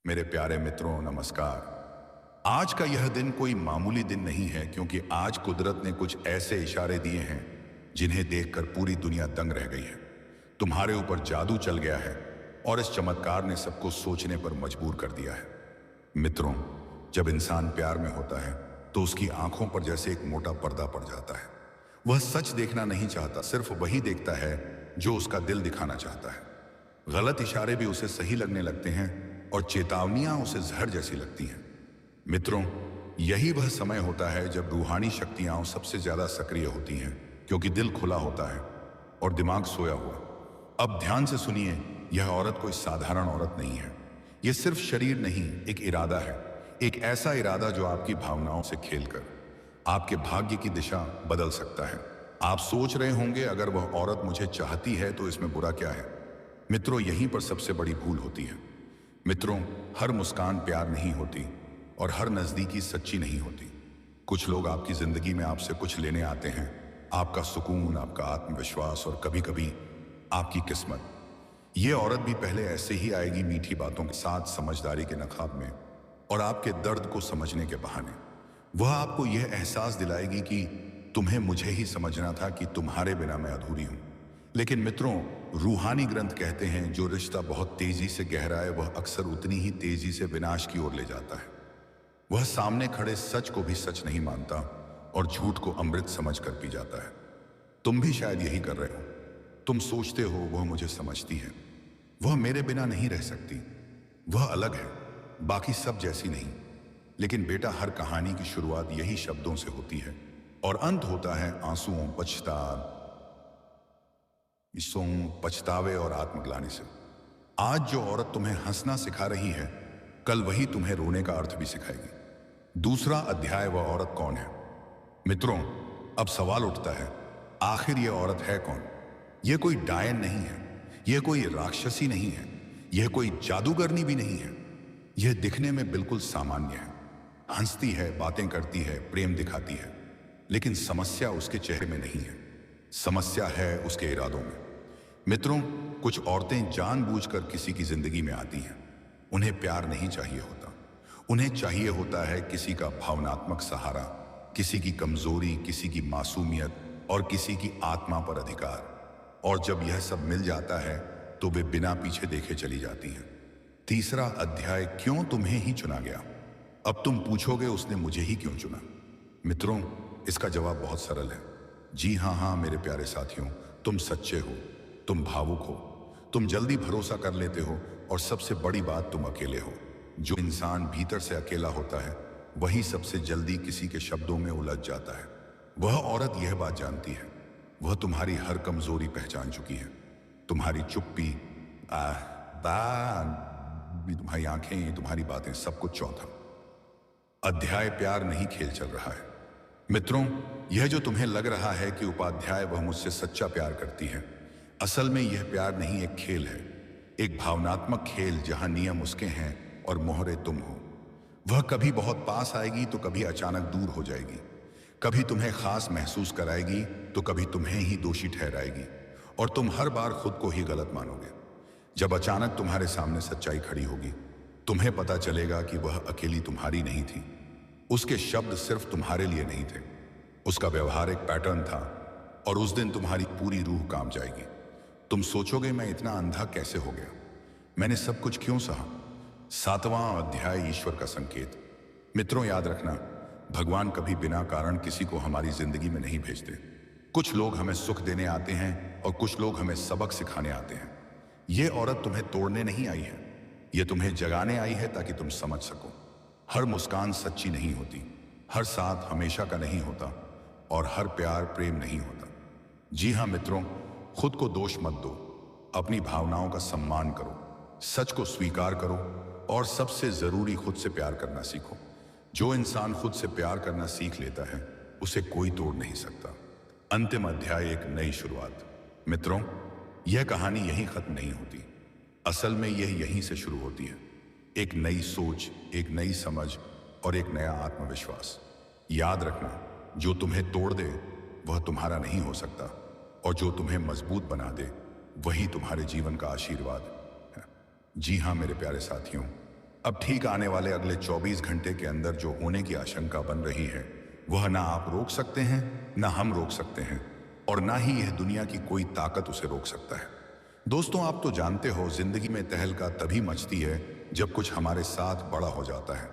मेरे प्यारे मित्रों, नमस्कार। आज का यह दिन कोई मामूली दिन नहीं है, क्योंकि आज कुदरत ने कुछ ऐसे इशारे दिए हैं जिन्हें देखकर पूरी दुनिया दंग रह गई है। तुम्हारे ऊपर जादू चल गया है और इस चमत्कार ने सबको सोचने पर मजबूर कर दिया है। मित्रों, जब इंसान प्यार में होता है तो उसकी आंखों पर जैसे एक मोटा पर्दा पड़ जाता है। वह सच देखना नहीं चाहता, सिर्फ वही देखता है जो उसका दिल दिखाना चाहता है। गलत इशारे भी उसे सही लगने लगते हैं और चेतावनियां उसे जहर जैसी लगती हैं। मित्रों, यही वह समय होता है जब रूहानी शक्तियां सबसे ज्यादा सक्रिय होती हैं, क्योंकि दिल खुला होता है और दिमाग सोया हुआ। अब ध्यान से सुनिए, यह औरत कोई साधारण औरत नहीं है। यह सिर्फ शरीर नहीं, एक इरादा है। एक ऐसा इरादा जो आपकी भावनाओं से खेलकर आपके भाग्य की दिशा बदल सकता है। आप सोच रहे होंगे, अगर वह औरत मुझे चाहती है तो इसमें बुरा क्या है? मित्रों, यहीं पर सबसे बड़ी भूल होती है। मित्रों, हर मुस्कान प्यार नहीं होती और हर नजदीकी सच्ची नहीं होती। कुछ लोग आपकी जिंदगी में आपसे कुछ लेने आते हैं, आपका सुकून, आपका आत्मविश्वास और कभी कभी आपकी किस्मत। ये औरत भी पहले ऐसे ही आएगी, मीठी बातों के साथ, समझदारी के नकाब में और आपके दर्द को समझने के बहाने। वह आपको यह एहसास दिलाएगी कि तुम्हें मुझे ही समझना था, कि तुम्हारे बिना मैं अधूरी हूं। लेकिन मित्रों, रूहानी ग्रंथ कहते हैं जो रिश्ता बहुत तेजी से गहरा है, वह अक्सर उतनी ही तेजी से विनाश की ओर ले जाता है। वह सामने खड़े सच को भी सच नहीं मानता और झूठ को अमृत समझ कर पी जाता है। तुम भी शायद यही कर रहे हो। तुम सोचते हो वह मुझे समझती है, वह मेरे बिना नहीं रह सकती, वह अलग है, बाकी सब जैसी नहीं। लेकिन बेटा, हर कहानी की शुरुआत यही शब्दों से होती है और अंत होता है आंसुओं, पछतावे और आत्मग्लानि से। आज जो औरत तुम्हें हंसना सिखा रही है, कल वही तुम्हें रोने का अर्थ भी सिखाएगी। दूसरा अध्याय, वह औरत कौन है? मित्रों, अब सवाल उठता है, आखिर यह औरत है कौन? यह कोई डायन नहीं है, यह कोई राक्षसी नहीं है, यह कोई जादूगरनी भी नहीं है। यह दिखने में बिल्कुल सामान्य है, हंसती है, बातें करती है, प्रेम दिखाती है। लेकिन समस्या उसके चेहरे में नहीं है, समस्या है उसके इरादों में। मित्रों, कुछ औरतें जानबूझकर किसी की जिंदगी में आती हैं। उन्हें प्यार नहीं चाहिए होता, उन्हें चाहिए होता है किसी का भावनात्मक सहारा, किसी की कमजोरी, किसी की मासूमियत और किसी की आत्मा पर अधिकार। और जब यह सब मिल जाता है तो वे बिना पीछे देखे चली जाती हैं। तीसरा अध्याय, क्यों तुम्हें ही चुना गया? अब तुम पूछोगे, उसने मुझे ही क्यों चुना? मित्रों, इसका जवाब बहुत सरल है। जी हाँ मेरे प्यारे साथियों, तुम सच्चे हो, तुम भावुक हो, तुम जल्दी भरोसा कर लेते हो और सबसे बड़ी बात, तुम अकेले हो। जो इंसान भीतर से अकेला होता है वही सबसे जल्दी किसी के शब्दों में उलझ जाता है। वह औरत यह बात जानती है, वह तुम्हारी हर कमजोरी पहचान चुकी है। तुम्हारी चुप्पी, तुम्हारी आंखें, तुम्हारी बातें, सब कुछ। चौथा अध्याय, प्यार नहीं खेल चल रहा है। मित्रों, यह जो तुम्हें लग रहा है कि उपाध्याय वह मुझसे सच्चा प्यार करती है, असल में यह प्यार नहीं, एक खेल है, एक भावनात्मक खेल जहां नियम उसके हैं और मोहरे तुम हो। वह कभी बहुत पास आएगी तो कभी अचानक दूर हो जाएगी, कभी तुम्हें खास महसूस कराएगी तो कभी तुम्हें ही दोषी ठहराएगी और तुम हर बार खुद को ही गलत मानोगे। जब अचानक तुम्हारे सामने सच्चाई खड़ी होगी, तुम्हें पता चलेगा कि वह अकेली तुम्हारी नहीं थी। उसके शब्द सिर्फ तुम्हारे लिए नहीं थे, उसका व्यवहार एक पैटर्न था और उस दिन तुम्हारी पूरी रूह काम जाएगी। तुम सोचोगे, मैं इतना अंधा कैसे हो गया, मैंने सब कुछ क्यों सहा? सातवां अध्याय, ईश्वर का संकेत। मित्रों, याद रखना, भगवान कभी बिना कारण किसी को हमारी जिंदगी में नहीं भेजते। कुछ लोग हमें सुख देने आते हैं और कुछ लोग हमें सबक सिखाने आते हैं। यह औरत तुम्हें तोड़ने नहीं आई है, यह तुम्हें जगाने आई है ताकि तुम समझ सको। हर मुस्कान सच्ची नहीं होती, हर साथ हमेशा का नहीं होता और हर प्यार प्रेम नहीं होता। जी हाँ मित्रों, खुद को दोष मत दो, अपनी भावनाओं का सम्मान करो, सच को स्वीकार करो और सबसे जरूरी, खुद से प्यार करना सीखो। जो इंसान खुद से प्यार करना सीख लेता है उसे कोई तोड़ नहीं सकता। अंतिम अध्याय, एक नई शुरुआत। मित्रों, यह कहानी यहीं खत्म नहीं होती, असल में यह यहीं से शुरू होती है। एक नई सोच, एक नई समझ और एक नया आत्मविश्वास। याद रखना, जो तुम्हें तोड़ दे वह तुम्हारा नहीं हो सकता और जो तुम्हें मजबूत बना दे वही तुम्हारे जीवन का आशीर्वाद है। जी हाँ मेरे प्यारे साथियों, अब ठीक आने वाले अगले 24 घंटे के अंदर जो होने की आशंका बन रही है, वह ना आप रोक सकते हैं, ना हम रोक सकते हैं, और ना ही यह दुनिया की कोई ताकत उसे रोक सकता है। दोस्तों, आप तो जानते हो, जिंदगी में तहलका तभी मचती है जब कुछ हमारे साथ बड़ा हो जाता है,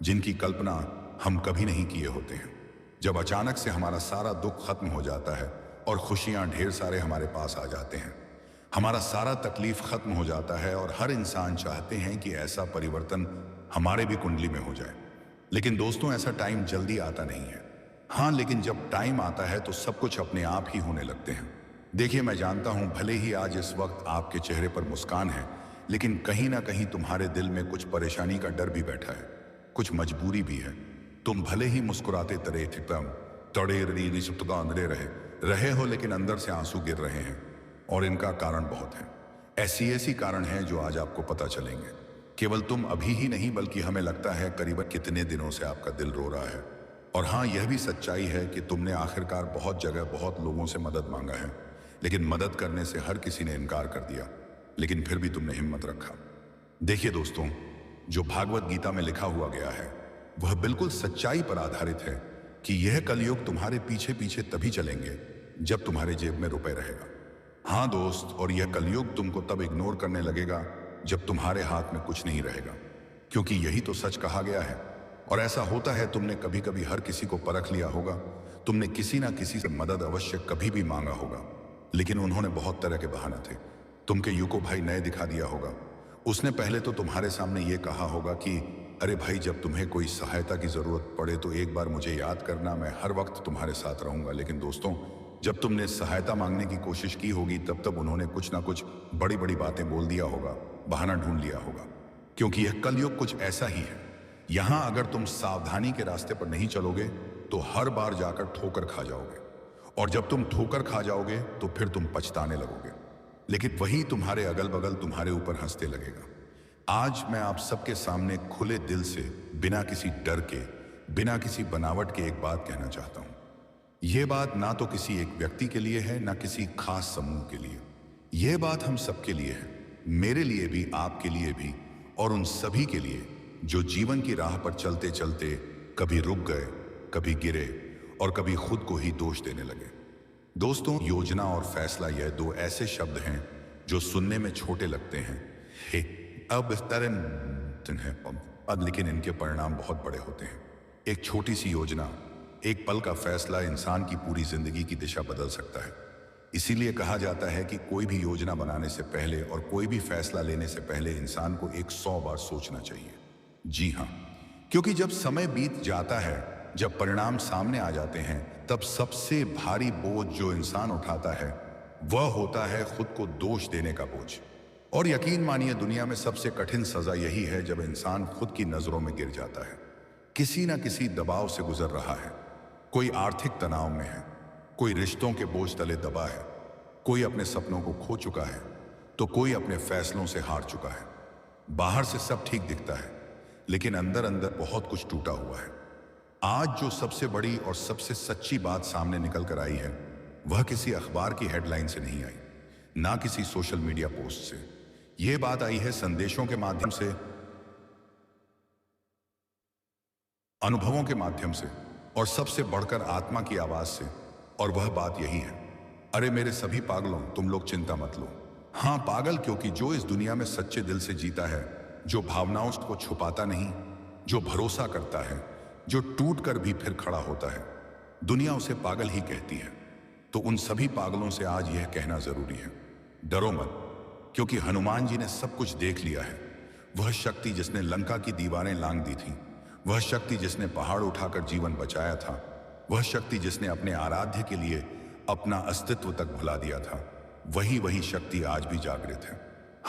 जिनकी कल्पना हम कभी नहीं किए होते हैं। जब अचानक से हमारा सारा दुख खत्म हो जाता है और खुशियां ढेर सारे हमारे पास आ जाते हैं। हमारा सारा तकलीफ खत्म हो जाता है और हर इंसान चाहते हैं कि ऐसा परिवर्तन हमारे भी कुंडली में हो जाए। लेकिन दोस्तों, ऐसा टाइम जल्दी आता नहीं है। हाँ, लेकिन जब टाइम आता है तो सब कुछ अपने आप ही होने लगते हैं। देखिए, मैं जानता हूं भले ही आज इस वक्त आपके चेहरे पर मुस्कान है, लेकिन कहीं ना कहीं तुम्हारे दिल में कुछ परेशानी का डर भी बैठा है, कुछ मजबूरी भी है। तुम भले ही मुस्कुराते तरे ठिकम तड़े रहे हो, लेकिन अंदर से आंसू गिर रहे हैं, और इनका कारण बहुत है। ऐसी कारण हैं जो आज आपको पता चलेंगे। केवल तुम अभी ही नहीं, बल्कि हमें लगता है करीबन कितने दिनों से आपका दिल रो रहा है। और हाँ, यह भी सच्चाई है कि तुमने आखिरकार बहुत जगह बहुत लोगों से मदद मांगा है, लेकिन मदद करने से हर किसी ने इनकार कर दिया, लेकिन फिर भी तुमने हिम्मत रखा। देखिए दोस्तों, जो भागवत गीता में लिखा हुआ गया है वह बिल्कुल सच्चाई पर आधारित है कि यह कलयुग तुम्हारे पीछे पीछे तभी चलेंगे जब तुम्हारे जेब में रुपए रहेगा। हाँ दोस्त, और यह कलयुग तुमको तब इग्नोर करने लगेगा जब तुम्हारे हाथ में कुछ नहीं रहेगा, क्योंकि यही तो सच कहा गया है। और ऐसा होता है, तुमने कभी कभी हर किसी को परख लिया होगा, तुमने किसी ना किसी से मदद अवश्य कभी भी मांगा होगा, लेकिन उन्होंने बहुत तरह के बहाने थे। तुमके यूको भाई नए दिखा दिया होगा। उसने पहले तो तुम्हारे सामने ये कहा होगा कि अरे भाई, जब तुम्हें कोई सहायता की जरूरत पड़े तो एक बार मुझे याद करना, मैं हर वक्त तुम्हारे साथ रहूंगा। लेकिन दोस्तों, जब तुमने सहायता मांगने की कोशिश की होगी तब उन्होंने कुछ ना कुछ बड़ी बड़ी बातें बोल दिया होगा, बहाना ढूंढ लिया होगा, क्योंकि यह कलयुग कुछ ऐसा ही है। यहां अगर तुम सावधानी के रास्ते पर नहीं चलोगे तो हर बार जाकर ठोकर खा जाओगे, और जब तुम ठोकर खा जाओगे तो फिर तुम पछताने लगोगे, लेकिन वही तुम्हारे अगल बगल तुम्हारे ऊपर हंसते लगेगा। आज मैं आप सबके सामने खुले दिल से, बिना किसी डर के, बिना किसी बनावट के एक बात कहना चाहता हूं। यह बात ना तो किसी एक व्यक्ति के लिए है, ना किसी खास समूह के लिए। यह बात हम सबके लिए है, मेरे लिए भी, आपके लिए भी, और उन सभी के लिए जो जीवन की राह पर चलते चलते कभी रुक गए, कभी गिरे, और कभी खुद को ही दोष देने लगे। दोस्तों, योजना और फैसला, यह दो ऐसे शब्द हैं जो सुनने में छोटे लगते हैं, अब इस तरह है, अब लेकिन इनके परिणाम बहुत बड़े होते हैं। एक छोटी सी योजना, एक पल का फैसला इंसान की पूरी जिंदगी की दिशा बदल सकता है। इसीलिए कहा जाता है कि कोई भी योजना बनाने से पहले और कोई भी फैसला लेने से पहले इंसान को 100 बार सोचना चाहिए। जी हाँ, क्योंकि जब समय बीत जाता है, जब परिणाम सामने आ जाते हैं, तब सबसे भारी बोझ जो इंसान उठाता है वह होता है खुद को दोष देने का बोझ। और यकीन मानिए, दुनिया में सबसे कठिन सजा यही है जब इंसान खुद की नजरों में गिर जाता है, किसी ना किसी दबाव से गुजर रहा है, कोई आर्थिक तनाव में है, कोई रिश्तों के बोझ तले दबा है, कोई अपने सपनों को खो चुका है, तो कोई अपने फैसलों से हार चुका है। बाहर से सब ठीक दिखता है, लेकिन अंदर अंदर बहुत कुछ टूटा हुआ है। आज जो सबसे बड़ी और सबसे सच्ची बात सामने निकल कर आई है वह किसी अखबार की हेडलाइन से नहीं आई, ना किसी सोशल मीडिया पोस्ट से। यह बात आई है संदेशों के माध्यम से, अनुभवों के माध्यम से, और सबसे बढ़कर आत्मा की आवाज से। और वह बात यही है, अरे मेरे सभी पागलों, तुम लोग चिंता मत लो। हाँ, पागल, क्योंकि जो इस दुनिया में सच्चे दिल से जीता है, जो भावनाओं को छुपाता नहीं, जो भरोसा करता है, जो टूट कर भी फिर खड़ा होता है, दुनिया उसे पागल ही कहती है। तो उन सभी पागलों से आज यह कहना जरूरी है, डरो मत, क्योंकि हनुमान जी ने सब कुछ देख लिया है। वह शक्ति जिसने लंका की दीवारें लांग दी थी, वह शक्ति जिसने पहाड़ उठाकर जीवन बचाया था, वह शक्ति जिसने अपने आराध्य के लिए अपना अस्तित्व तक भुला दिया था, वही शक्ति आज भी जागृत है।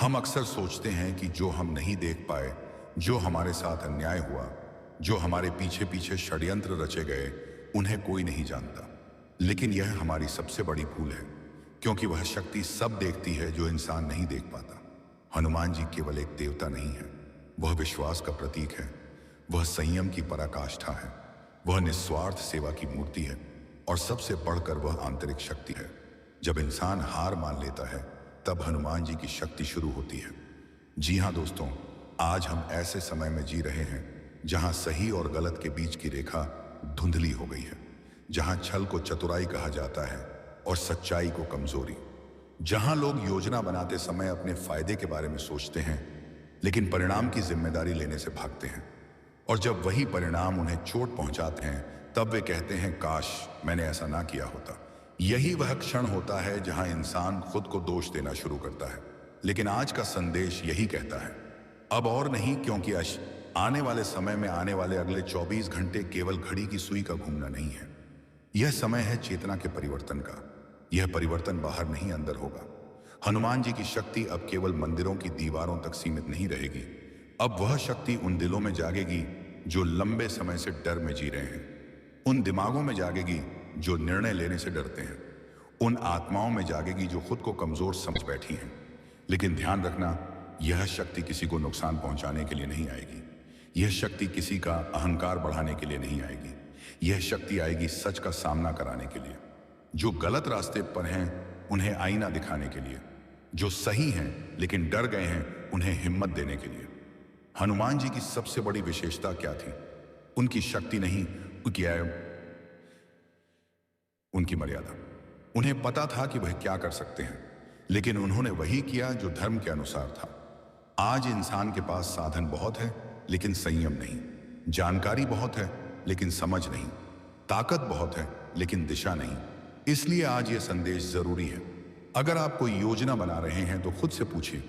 हम अक्सर सोचते हैं कि जो हम नहीं देख पाए, जो हमारे साथ अन्याय हुआ, जो हमारे पीछे पीछे षड्यंत्र रचे गए, उन्हें कोई नहीं जानता। लेकिन यह हमारी सबसे बड़ी भूल है, क्योंकि वह शक्ति सब देखती है जो इंसान नहीं देख पाता। हनुमान जी केवल एक देवता नहीं है, वह विश्वास का प्रतीक है, वह संयम की पराकाष्ठा है, वह निस्वार्थ सेवा की मूर्ति है, और सबसे बढ़कर वह आंतरिक शक्ति है। जब इंसान हार मान लेता है, तब हनुमान जी की शक्ति शुरू होती है। जी हाँ दोस्तों, आज हम ऐसे समय में जी रहे हैं जहां सही और गलत के बीच की रेखा धुंधली हो गई है, जहां छल को चतुराई कहा जाता है और सच्चाई को कमजोरी, जहां लोग योजना बनाते समय अपने फायदे के बारे में सोचते हैं लेकिन परिणाम की जिम्मेदारी लेने से भागते हैं, और जब वही परिणाम उन्हें चोट पहुंचाते हैं तब वे कहते हैं काश मैंने ऐसा ना किया होता। यही वह क्षण होता है जहां इंसान खुद को दोष देना शुरू करता है। लेकिन आज का संदेश यही कहता है, अब और नहीं, क्योंकि आने वाले समय में आने वाले अगले 24 घंटे केवल घड़ी की सुई का घूमना नहीं है। यह समय है चेतना के परिवर्तन का। यह परिवर्तन बाहर नहीं अंदर होगा। हनुमान जी की शक्ति अब केवल मंदिरों की दीवारों तक सीमित नहीं रहेगी। अब वह शक्ति उन दिलों में जागेगी जो लंबे समय से डर में जी रहे हैं, उन दिमागों में जागेगी जो निर्णय लेने से डरते हैं, उन आत्माओं में जागेगी जो खुद को कमजोर समझ बैठी हैं। लेकिन ध्यान रखना, यह शक्ति किसी को नुकसान पहुंचाने के लिए नहीं आएगी। यह शक्ति किसी का अहंकार बढ़ाने के लिए नहीं आएगी। यह शक्ति आएगी सच का सामना कराने के लिए। जो गलत रास्ते पर हैं उन्हें आईना दिखाने के लिए, जो सही हैं लेकिन डर गए हैं उन्हें हिम्मत देने के लिए। हनुमान जी की सबसे बड़ी विशेषता क्या थी? उनकी शक्ति नहीं, उनकी मर्यादा। उन्हें पता था कि वह क्या कर सकते हैं, लेकिन उन्होंने वही किया जो धर्म के अनुसार था। आज इंसान के पास साधन बहुत है लेकिन संयम नहीं, जानकारी बहुत है लेकिन समझ नहीं, ताकत बहुत है लेकिन दिशा नहीं। इसलिए आज यह संदेश जरूरी है। अगर आप कोई योजना बना रहे हैं तो खुद से पूछिए,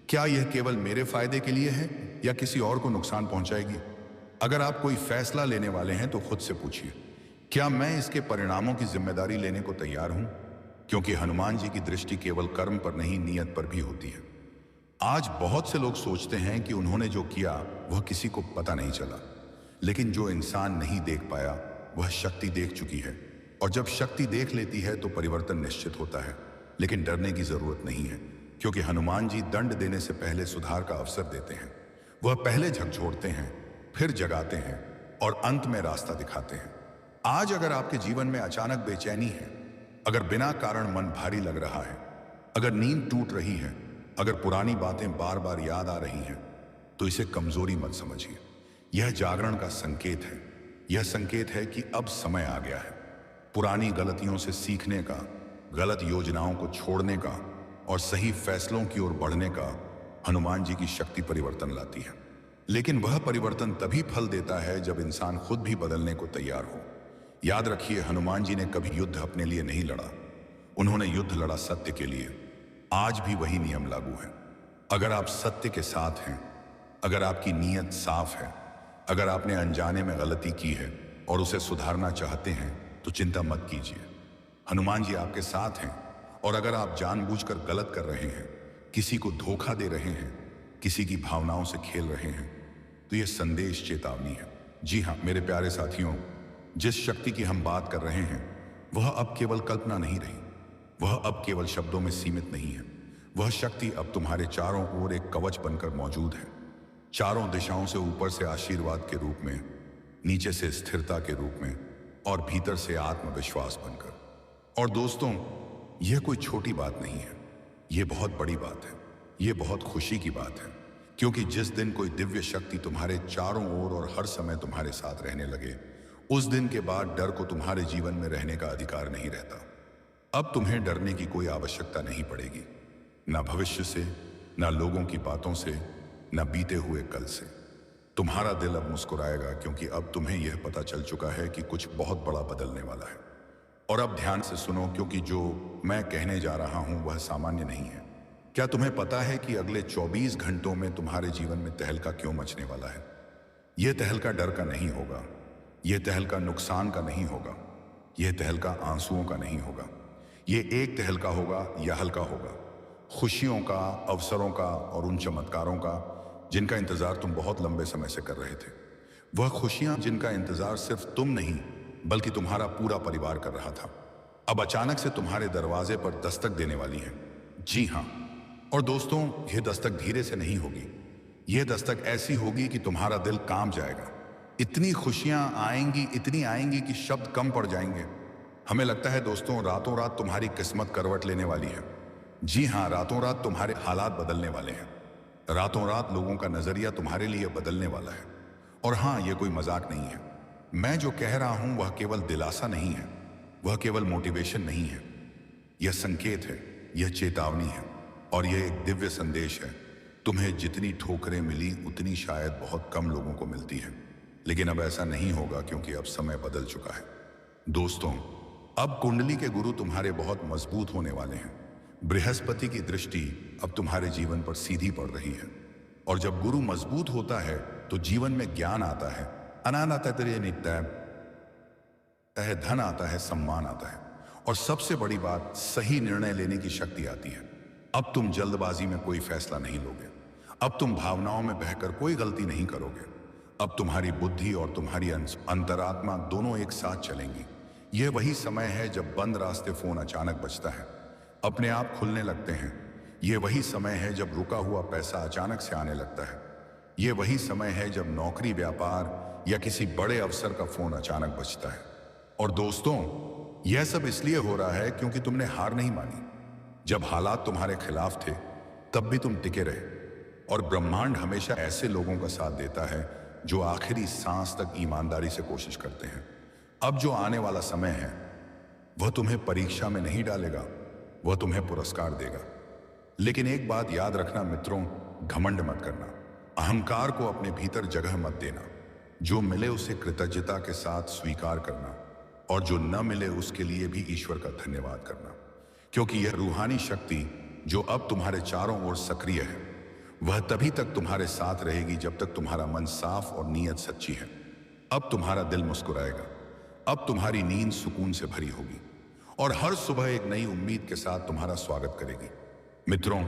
क्या यह केवल मेरे फायदे के लिए है या किसी और को नुकसान पहुंचाएगी? अगर आप कोई फैसला लेने वाले हैं तो खुद से पूछिए, क्या मैं इसके परिणामों की जिम्मेदारी लेने को तैयार हूं? क्योंकि हनुमान जी की दृष्टि केवल कर्म पर नहीं, नियत पर भी होती है। आज बहुत से लोग सोचते हैं कि उन्होंने जो किया वह किसी को पता नहीं चला, लेकिन जो इंसान नहीं देख पाया वह शक्ति देख चुकी है, और जब शक्ति देख लेती है तो परिवर्तन निश्चित होता है। लेकिन डरने की जरूरत नहीं है, क्योंकि हनुमान जी दंड देने से पहले सुधार का अवसर देते हैं। वह पहले झकझोरते हैं, फिर जगाते हैं और अंत में रास्ता दिखाते हैं। आज अगर आपके जीवन में अचानक बेचैनी है, अगर बिना कारण मन भारी लग रहा है, अगर नींद टूट रही है, अगर पुरानी बातें बार बार याद आ रही हैं, तो इसे कमजोरी मत समझिए। यह जागरण का संकेत है। यह संकेत है कि अब समय आ गया है पुरानी गलतियों से सीखने का, गलत योजनाओं को छोड़ने का और सही फैसलों की ओर बढ़ने का। हनुमान जी की शक्ति परिवर्तन लाती है, लेकिन वह परिवर्तन तभी फल देता है जब इंसान खुद भी बदलने को तैयार हो। याद रखिए, हनुमान जी ने कभी युद्ध अपने लिए नहीं लड़ा, उन्होंने युद्ध लड़ा सत्य के लिए। आज भी वही नियम लागू है। अगर आप सत्य के साथ हैं, अगर आपकी नीयत साफ है, अगर आपने अनजाने में गलती की है और उसे सुधारना चाहते हैं, तो चिंता मत कीजिए, हनुमान जी आपके साथ हैं। और अगर आप जानबूझकर गलत कर रहे हैं, किसी को धोखा दे रहे हैं, किसी की भावनाओं से खेल रहे हैं, तो यह संदेश चेतावनी है। जी हाँ मेरे प्यारे साथियों, जिस शक्ति की हम बात कर रहे हैं वह अब केवल कल्पना नहीं रही, वह अब केवल शब्दों में सीमित नहीं है। वह शक्ति अब तुम्हारे चारों ओर एक कवच बनकर मौजूद है। चारों दिशाओं से, ऊपर से आशीर्वाद के रूप में, नीचे से स्थिरता के रूप में और भीतर से आत्मविश्वास बनकर। और दोस्तों, यह कोई छोटी बात नहीं है, यह बहुत बड़ी बात है, यह बहुत खुशी की बात है। क्योंकि जिस दिन कोई दिव्य शक्ति तुम्हारे चारों ओर और हर समय तुम्हारे साथ रहने लगे, उस दिन के बाद डर को तुम्हारे जीवन में रहने का अधिकार नहीं रहता। अब तुम्हें डरने की कोई आवश्यकता नहीं पड़ेगी, ना भविष्य से, ना लोगों की बातों से, ना बीते हुए कल से। तुम्हारा दिल अब मुस्कुराएगा, क्योंकि अब तुम्हें यह पता चल चुका है कि कुछ बहुत बड़ा बदलने वाला है। और अब ध्यान से सुनो, क्योंकि जो मैं कहने जा रहा हूं वह सामान्य नहीं है। क्या तुम्हें पता है कि अगले 24 घंटों में तुम्हारे जीवन में तहलका क्यों मचने वाला है? यह तहलका डर का नहीं होगा, यह तहलका नुकसान का नहीं होगा, यह तहलका आंसुओं का नहीं होगा। यह एक तहलका होगा या हल्का होगा, खुशियों का, अवसरों का और उन चमत्कारों का जिनका इंतजार तुम बहुत लंबे समय से कर रहे थे। वह खुशियां जिनका इंतजार सिर्फ तुम नहीं बल्कि तुम्हारा पूरा परिवार कर रहा था, अब अचानक से तुम्हारे दरवाजे पर दस्तक देने वाली हैं। जी हाँ, और दोस्तों, यह दस्तक धीरे से नहीं होगी, यह दस्तक ऐसी होगी कि तुम्हारा दिल कांप जाएगा। इतनी खुशियां आएंगी, इतनी आएंगी कि शब्द कम पड़ जाएंगे। हमें लगता है दोस्तों, रातों रात तुम्हारी किस्मत करवट लेने वाली है। जी हाँ, रातों रात तुम्हारे हालात बदलने वाले हैं। रातों रात लोगों का नजरिया तुम्हारे लिए बदलने वाला है। और हाँ, यह कोई मजाक नहीं है। मैं जो कह रहा हूं वह केवल दिलासा नहीं है, वह केवल मोटिवेशन नहीं है। यह संकेत है, यह चेतावनी है, और यह एक दिव्य संदेश है। तुम्हें जितनी ठोकरें मिली उतनी शायद बहुत कम लोगों को मिलती है, लेकिन अब ऐसा नहीं होगा, क्योंकि अब समय बदल चुका है। दोस्तों, अब कुंडली के गुरु तुम्हारे बहुत मजबूत होने वाले हैं। बृहस्पति की दृष्टि अब तुम्हारे जीवन पर सीधी पड़ रही है, और जब गुरु मजबूत होता है तो जीवन में ज्ञान आता है, अनान आता है, धन आता है, सम्मान आता है, और सबसे बड़ी बात, सही निर्णय लेने की शक्ति आती है। अब तुम जल्दबाजी में कोई फैसला नहीं लोगे। अब तुम भावनाओं में बहकर कोई गलती नहीं करोगे। अब तुम्हारी बुद्धि और तुम्हारी अंतरात्मा दोनों एक साथ चलेंगी। यह वही समय है जब बंद रास्ते फोन अचानक बजता है, अपने आप खुलने लगते हैं। यह वही समय है जब रुका हुआ पैसा अचानक से आने लगता है। यह वही समय है जब नौकरी, व्यापार या किसी बड़े अवसर का फोन अचानक बजता है। और दोस्तों, यह सब इसलिए हो रहा है क्योंकि तुमने हार नहीं मानी। जब हालात तुम्हारे खिलाफ थे तब भी तुम टिके रहे, और ब्रह्मांड हमेशा ऐसे लोगों का साथ देता है जो आखिरी सांस तक ईमानदारी से कोशिश करते हैं। अब जो आने वाला समय है वह तुम्हें परीक्षा में नहीं डालेगा, वह तुम्हें पुरस्कार देगा। लेकिन एक बात याद रखना मित्रों, घमंड मत करना, अहंकार को अपने भीतर जगह मत देना। जो मिले उसे कृतज्ञता के साथ स्वीकार करना, और जो न मिले उसके लिए भी ईश्वर का धन्यवाद करना, क्योंकि यह रूहानी शक्ति जो अब तुम्हारे चारों ओर सक्रिय है, वह तभी तक तुम्हारे साथ रहेगी जब तक तुम्हारा मन साफ और नीयत सच्ची है। अब तुम्हारा दिल मुस्कुराएगा, अब तुम्हारी नींद सुकून से भरी होगी, और हर सुबह एक नई उम्मीद के साथ तुम्हारा स्वागत करेगी। मित्रों,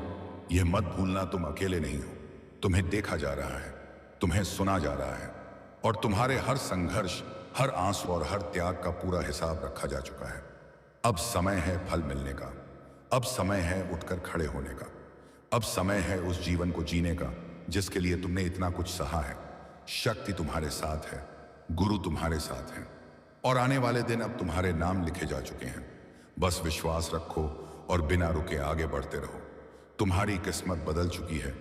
यह मत भूलना, तुम अकेले नहीं हो। तुम्हें देखा जा रहा है, तुम्हें सुना जा रहा है, और तुम्हारे हर संघर्ष, हर आंसू और हर त्याग का पूरा हिसाब रखा जा चुका है। अब समय है फल मिलने का, अब समय है उठकर खड़े होने का, अब समय है उस जीवन को जीने का जिसके लिए तुमने इतना कुछ सहा है। शक्ति तुम्हारे साथ है, गुरु तुम्हारे साथ है, और आने वाले दिन अब तुम्हारे नाम लिखे जा चुके हैं। बस विश्वास रखो और बिना रुके आगे बढ़ते रहो। तुम्हारी किस्मत बदल चुकी है,